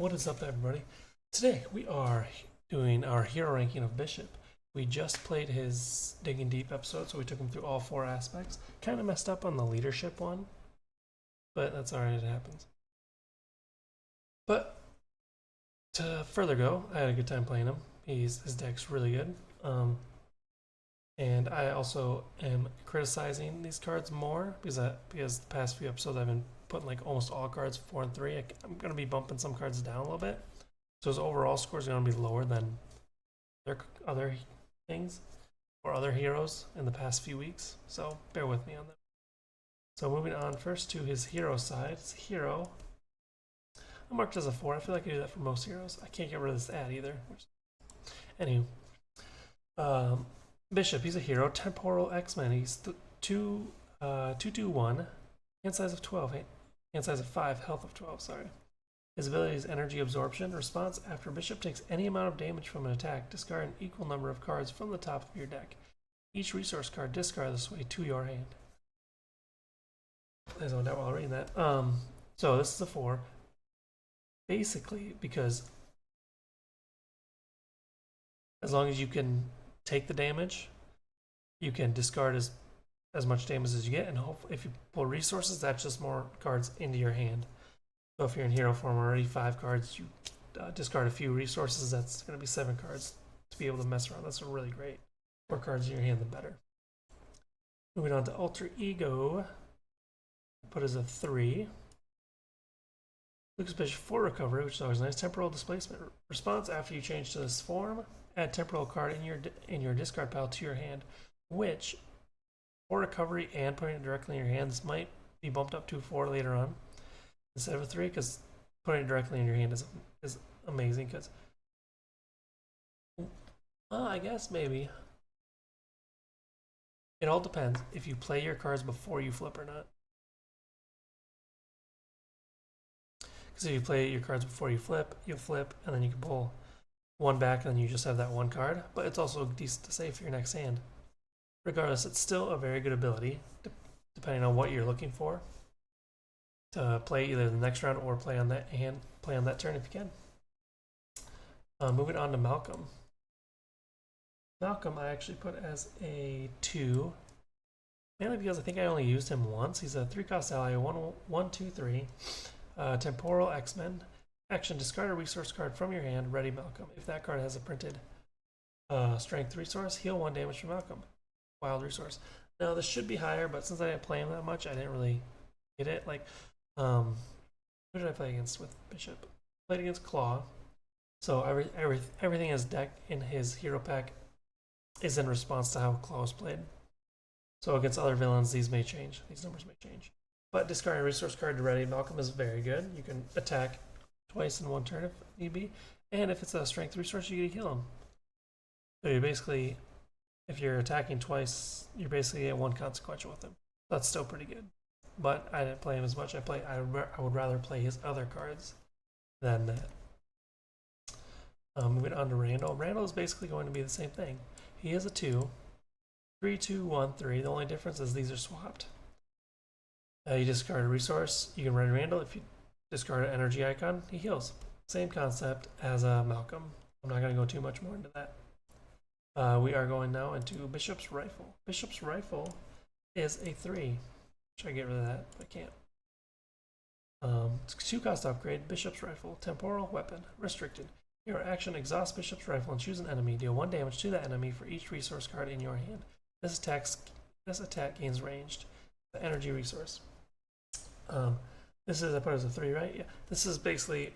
What is up, everybody? Today we are doing our hero ranking of Bishop. We just played his Digging Deep episode, so we took him through all 4 aspects. Kind of messed up on the leadership one, but that's alright, it happens. But to further go, I had a good time playing him. His deck's really good. And I also am criticizing these cards more because the past few episodes I've been putting like almost all cards 4 and 3. I'm going to be bumping some cards down a little bit. So his overall score is going to be lower than their other things or other heroes in the past few weeks. So bear with me on that. So moving on first to his hero side. His hero, I'm marked as a 4. I feel like I do that for most heroes. I can't get rid of this ad either. Anywho, Bishop, he's a hero. Temporal X-Men. He's 2/1, hand size of 12, hand size of 5, health of 12, sorry. His ability is energy absorption. Response: after Bishop takes any amount of damage from an attack, discard an equal number of cards from the top of your deck. Each resource card discard this way to your hand. I zoned out while reading that. So this is a 4. Basically, because as long as you can take the damage, you can discard as much damage as you get, and hopefully if you pull resources, that's just more cards into your hand. So if you're in hero form already 5 cards, you discard a few resources, that's going to be 7 cards to be able to mess around. That's really great. More cards in your hand, the better. Moving on to Alter Ego, put as a 3. Lucas Bishop 4 recovery, which is always nice. Temporal displacement. Response: after you change to this form, add temporal card in your discard pile to your hand, which for recovery and putting it directly in your hand, this might be bumped up to 4 later on instead of a 3, because putting it directly in your hand is amazing. Because I guess maybe it all depends if you play your cards before you flip or not. Because if you play your cards before you flip, you'll flip, and then you can pull 1 back, and then you just have that 1 card. But it's also decent to save for your next hand. Regardless, it's still a very good ability, depending on what you're looking for, to play either the next round or play on that hand, play on that turn if you can. Moving on to Malcolm. Malcolm I actually put as a 2, mainly because I think I only used him once. He's a 3-cost ally, 1/2/3, Temporal X-Men. Action: discard a resource card from your hand, ready Malcolm. If that card has a printed strength resource, heal 1 damage from Malcolm. Wild resource. Now this should be higher, but since I didn't play him that much, I didn't really get it. Like, who did I play against with Bishop? Played against Claw. So everything in his deck in his hero pack is in response to how Claw was played. So against other villains, these may change. These numbers may change. But discarding a resource card to ready Malcolm is very good. You can attack twice in 1 turn if need be, and if it's a strength resource, you get to heal him. So you're basically, if you're attacking twice, you're basically at 1 consequential with him. That's still pretty good. But I didn't play him as much. I would rather play his other cards than that. Moving on to Randall. Randall is basically going to be the same thing. He is a 2. 3/2/1/3. The only difference is these are swapped. You discard a resource, you can ready Randall. If you discard an energy icon, he heals. Same concept as Malcolm. I'm not going to go too much more into that. We are going now into Bishop's Rifle. Bishop's Rifle is a 3. Should I get rid of that? I can't. It's a 2-cost upgrade. Bishop's Rifle. Temporal weapon. Restricted. Your action: exhaust Bishop's Rifle and choose an enemy. Deal 1 damage to that enemy for each resource card in your hand. This attack gains ranged. The energy resource. This is, I put it as a 3, right? Yeah. This is basically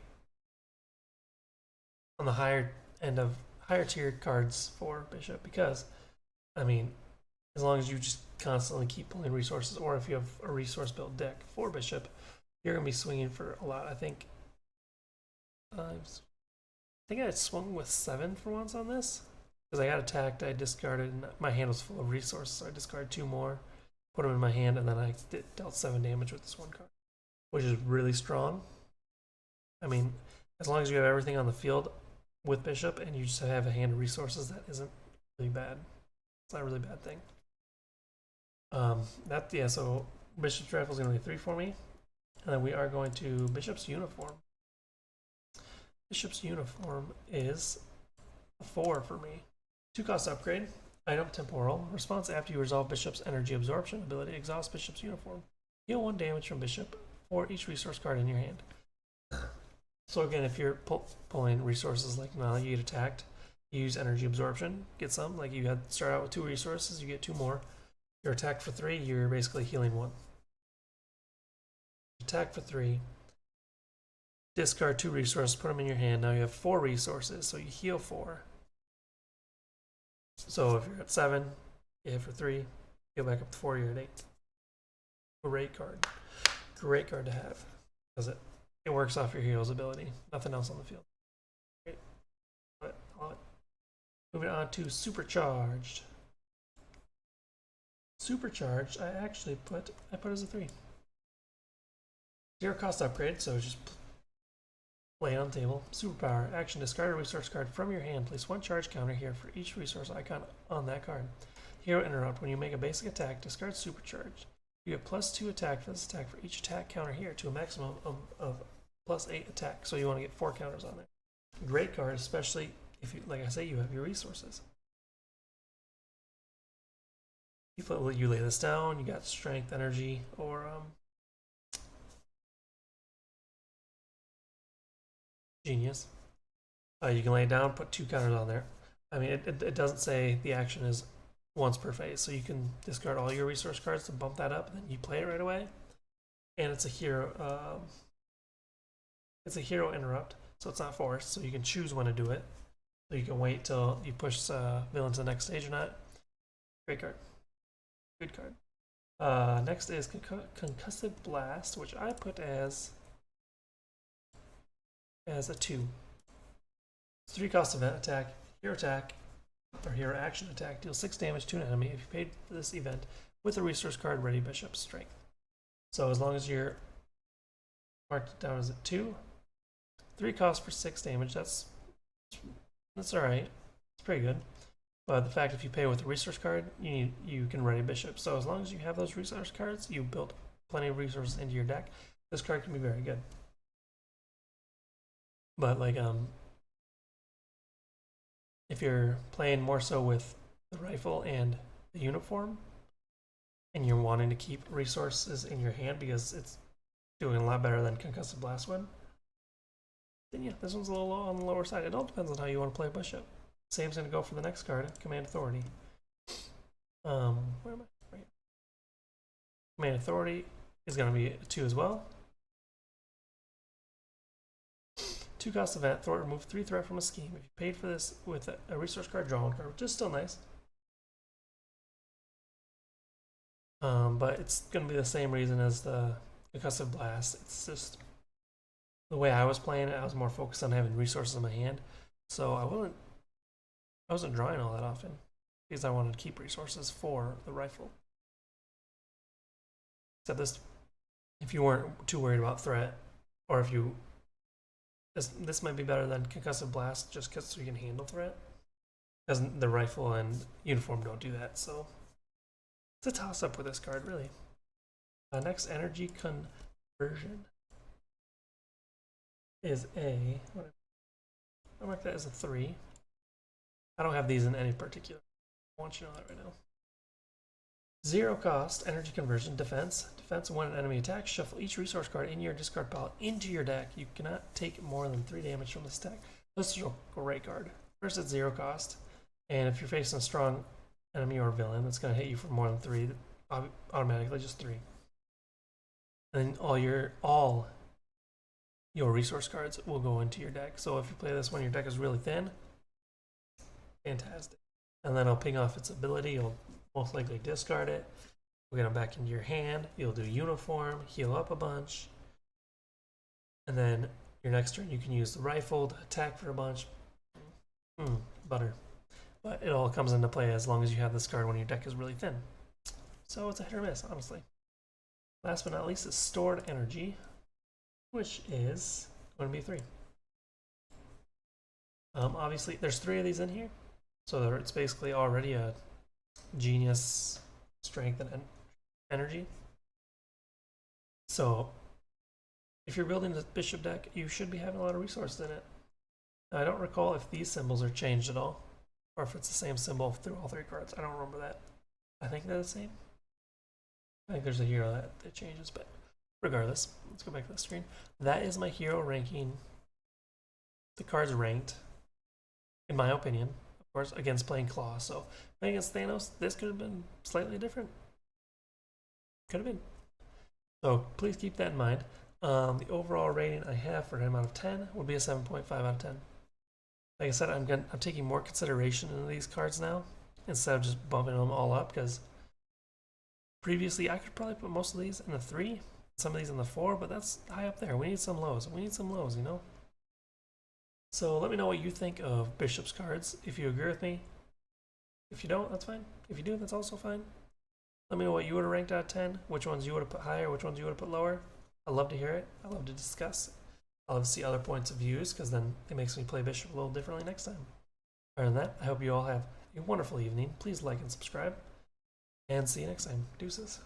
on the higher end of higher tiered cards for Bishop, because, I mean, as long as you just constantly keep pulling resources, or if you have a resource built deck for Bishop, you're gonna be swinging for a lot. I think I swung with 7 for once on this, because I got attacked, I discarded, and my hand was full of resources, so I discarded 2 more, put them in my hand, and then I dealt 7 damage with this 1 card, which is really strong. I mean, as long as you have everything on the field with Bishop and you just have a hand of resources, that isn't really bad. It's not a really bad thing. So Bishop's Rifle is going to be a 3 for me. And then we are going to Bishop's Uniform. Bishop's Uniform is a 4 for me. 2 cost upgrade. Item temporal. Response after you resolve Bishop's energy absorption ability. Exhaust Bishop's Uniform. Heal 1 damage from Bishop for each resource card in your hand. So again, if you're pulling resources like now, you get attacked, you use energy absorption, get some. Like you had start out with 2 resources, you get 2 more. You're attacked for 3, you're basically healing 1. Attack for 3. Discard 2 resources, put them in your hand. Now you have 4 resources, so you heal 4. So if you're at 7, you hit for 3, heal back up to 4, you're at 8. Great card. Great card to have. Because it works off your hero's ability. Nothing else on the field. Great. Love it. Moving on to Supercharged. Supercharged, I actually put as a 3. 0 cost upgrade, so just play it on the table. Superpower. Action. Discard a resource card from your hand. Place 1 charge counter here for each resource icon on that card. Hero Interrupt. When you make a basic attack, discard Supercharge. You get +2 attack for this attack for each attack counter here to a maximum of +8 attack. So you want to get 4 counters on there. Great card, especially if you, like I say, you have your resources. You lay this down, you got strength, energy, or genius. You can lay it down, put 2 counters on there. I mean, it doesn't say the action is once per phase, so you can discard all your resource cards to bump that up, and then you play it right away. And it's a hero. It's a hero interrupt, so it's not forced. So you can choose when to do it. So you can wait till you push villain to the next stage or not. Great card. Good card. Next is Concussive Blast, which I put as a 2. It's 3 cost event attack, hero or hero action attack. Deal 6 damage to an enemy if you paid for this event with a resource card ready Bishop strength. So as long as you're marked it down as a 2, 3 cost for 6 damage. That's alright. It's pretty good. But the fact if you pay with a resource card, you can ready Bishop. So as long as you have those resource cards, you build plenty of resources into your deck. This card can be very good. But like if you're playing more so with the rifle and the uniform, and you're wanting to keep resources in your hand because it's doing a lot better than Concussive Blast would, then yeah, this one's a little on the lower side. It all depends on how you want to play Bishop. Same's going to go for the next card, Command Authority. Where am I? Right. Command Authority is going to be a 2 as well. 2 cost event, Thor, remove 3 threat from a scheme. If you paid for this with a resource card, draw 1 card, which is still nice. But it's going to be the same reason as the Concussive Blast. It's just the way I was playing it, I was more focused on having resources in my hand. So I wasn't drawing all that often because I wanted to keep resources for the rifle. Except this, if you weren't too worried about threat, or if you, this might be better than Concussive Blast just because so you can handle threat. Because the rifle and uniform don't do that, so it's a toss-up with this card, really. Next, Energy Conversion is a, I'll mark that as a 3. I don't have these in any particular. I want you to know that right now. 0 cost, Energy Conversion, Defense. Defense, when an enemy attacks, shuffle each resource card in your discard pile into your deck. You cannot take more than 3 damage from this deck. This is a great card. First, it's 0 cost, and if you're facing a strong enemy or villain that's going to hit you for more than 3, automatically just 3. And then all your resource cards will go into your deck. So if you play this when your deck is really thin, fantastic. And then I'll ping off its ability. You'll most likely discard it. We'll get them back into your hand. You'll do uniform, heal up a bunch. And then your next turn you can use the rifle to attack for a bunch. Butter. But it all comes into play as long as you have this card when your deck is really thin. So it's a hit or miss, honestly. Last but not least is Stored Energy, which is going to be 3. Obviously, there's 3 of these in here. So it's basically already a genius, strength, and energy. So if you're building the Bishop deck, you should be having a lot of resources in it. Now, I don't recall if these symbols are changed at all, or if it's the same symbol through all 3 cards. I don't remember that. I think they're the same. I think there's a hero that changes, but regardless, let's go back to the screen. That is my hero ranking. The cards ranked, in my opinion, of course, against playing Claw. So playing against Thanos, this could have been slightly different. Could have been. So please keep that in mind. The overall rating I have for him out of 10 would be a 7.5 out of 10. Like I said, I'm taking more consideration into these cards now instead of just bumping them all up, because previously I could probably put most of these in the 3, some of these in the 4, but that's high up there. We need some lows. We need some lows, you know? So let me know what you think of Bishop's cards, if you agree with me. If you don't, that's fine. If you do, that's also fine. Let me know what you would have ranked out of 10, which ones you would have put higher, which ones you would have put lower. I love to hear it. I love to discuss. I love to see other points of views, because then it makes me play Bishop a little differently next time. Other than that, I hope you all have a wonderful evening. Please like and subscribe, and see you next time. Deuces.